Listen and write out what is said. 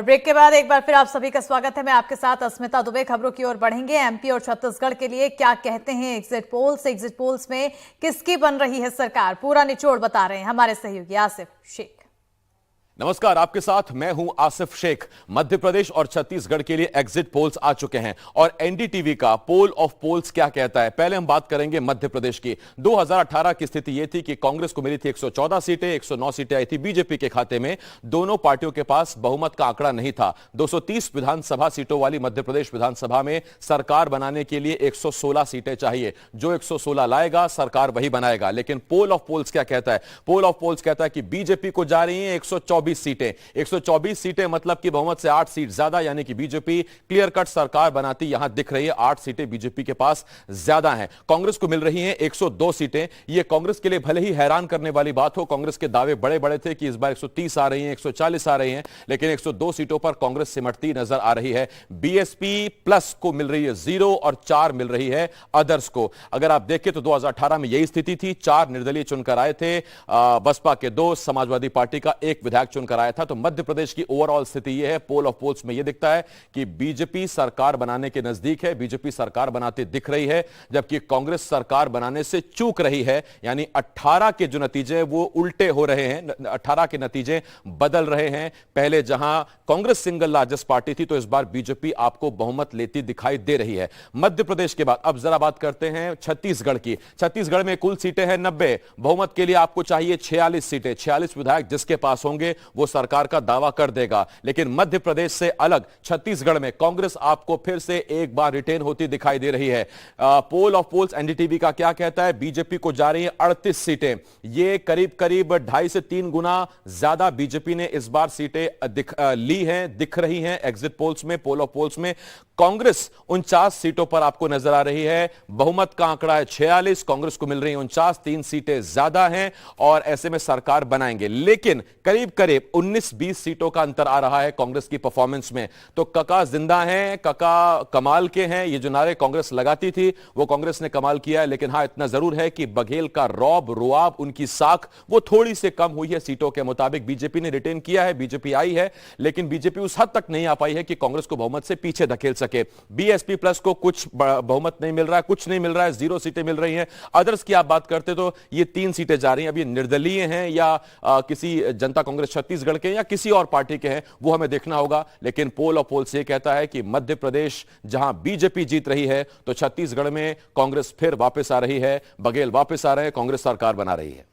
Break के बाद एक बार फिर आप सभी का स्वागत है। मैं आपके साथ अस्मिता दुबे। खबरों की ओर बढ़ेंगे। एमपी और छत्तीसगढ़ के लिए क्या कहते हैं एग्जिट पोल्स में किसकी बन रही है सरकार, पूरा निचोड़ बता रहे हैं हमारे सहयोगी आसिफ शेख। नमस्कार, आपके साथ मैं हूं आसिफ शेख। मध्य प्रदेश और छत्तीसगढ़ के लिए एग्जिट पोल्स आ चुके हैं और एनडीटीवी का पोल ऑफ पोल्स क्या कहता है। पहले हम बात करेंगे मध्य प्रदेश की। 2018 की स्थिति यह थी कि कांग्रेस को मिली थी 114 सीटें, 109 सीटें आई थी बीजेपी के खाते में। दोनों पार्टियों के पास बहुमत का आंकड़ा नहीं था। 230 विधानसभा सीटों वाली मध्य प्रदेश विधानसभा में सरकार बनाने के लिए 116 सीटें चाहिए। जो 116 लाएगा सरकार वही बनाएगा। लेकिन पोल ऑफ पोल्स क्या कहता है? पोल ऑफ पोल्स कहता है कि बीजेपी को जा रही है 124 सीटें। 124 सीटें मतलब कि बहुमत से 8 सीट ज्यादा, यानी कि बीजेपी क्लियर कट सरकार बनाती यहां दिख रही है। 8 सीटें बीजेपी के पास ज्यादा हैं। कांग्रेस को मिल रही हैं 102 सीटें। यह कांग्रेस के लिए भले ही हैरान करने वाली बात हो, कांग्रेस के दावे बड़े बड़े थे कि इस बार 130 आ रही हैं, 140 आ रही हैं, लेकिन 102 सीटों पर कांग्रेस सिमटती नजर आ रही है। बीएसपी प्लस को मिल रही है 0 और 4 मिल रही है अदर्स को। अगर आप देखें तो 2018 में यही स्थिति थी। 4 निर्दलीय चुनकर आए थे, बसपा के 2, समाजवादी पार्टी का 1 विधायक चुनकर आया था। तो मध्य प्रदेश की ओवरऑल स्थिति यह है। पोल ऑफ पोल्स में यह दिखता है कि बीजेपी सरकार बनाने के नजदीक है, बीजेपी सरकार बनाते दिख रही है, जबकि कांग्रेस सरकार बनाने से चूक रही है। यानी 18 के जो नतीजे वो उल्टे हो रहे हैं, 18 के नतीजे बदल रहे हैं। पहले जहां कांग्रेस सिंगल लार्जेस्ट पार्टी थी, तो इस बार बीजेपी आपको बहुमत लेती दिखाई दे रही है। मध्य प्रदेश के बाद अब जरा बात करते हैं छत्तीसगढ़ की। छत्तीसगढ़ में कुल सीटें हैं 90। बहुमत के लिए आपको चाहिए 46 सीटें। 46 विधायक जिसके पास होंगे वो सरकार का दावा कर देगा। लेकिन मध्य प्रदेश से अलग छत्तीसगढ़ में कांग्रेस आपको फिर से एक बार रिटेन होती दिखाई दे रही है। पोल ऑफ पोल्स एनडीटीवी का क्या कहता है? बीजेपी को जा रही है 38 सीटें। ये करीब करीब 2.5 से 3 गुना ज्यादा बीजेपी ने इस बार सीटें ली हैं, दिख रही हैं एग्जिट पोल्स में, पोल ऑफ पोल्स में। कांग्रेस 49 सीटों पर आपको नजर आ रही है। बहुमत का आंकड़ा है 46, कांग्रेस को मिल रही है 49, 3 सीटें ज्यादा हैं और ऐसे में सरकार बनाएंगे। लेकिन करीब करीब 19-20 सीटों का अंतर आ रहा है कांग्रेस की परफॉर्मेंस में। तो कका जिंदा हैं, कका कमाल के हैं। ये जो नारे कांग्रेस लगाती थी वो कांग्रेस ने कमाल किया है। लेकिन हां, इतना जरूर है कि बघेल का रौब रुआब, उनकी साख वो थोड़ी सी कम हुई है सीटों के मुताबिक। बीजेपी ने रिटेन किया है, बीजेपी आई है, लेकिन बीजेपी उस हद तक नहीं आ पाई है कि कांग्रेस को बहुमत से पीछे धकेल सके। बीएसपी प्लस को कुछ बहुमत नहीं मिल रहा है, कुछ नहीं मिल रहा है, 0 सीटें मिल रही हैं। अदर्स की आप बात करते तो ये 3 सीटें जा रही हैं। अब ये निर्दलीय हैं या किसी जनता कांग्रेस छत्तीसगढ़ के या किसी और पार्टी के हैं, वो हमें देखना होगा। लेकिन पोल ऑफ पोल्स ये कहता है कि मध्य प्रदेश जहां बीजेपी जीत रही है, तो छत्तीसगढ़ में कांग्रेस फिर वापस आ रही है, बघेल वापस आ रहे हैं, कांग्रेस सरकार बना रही है।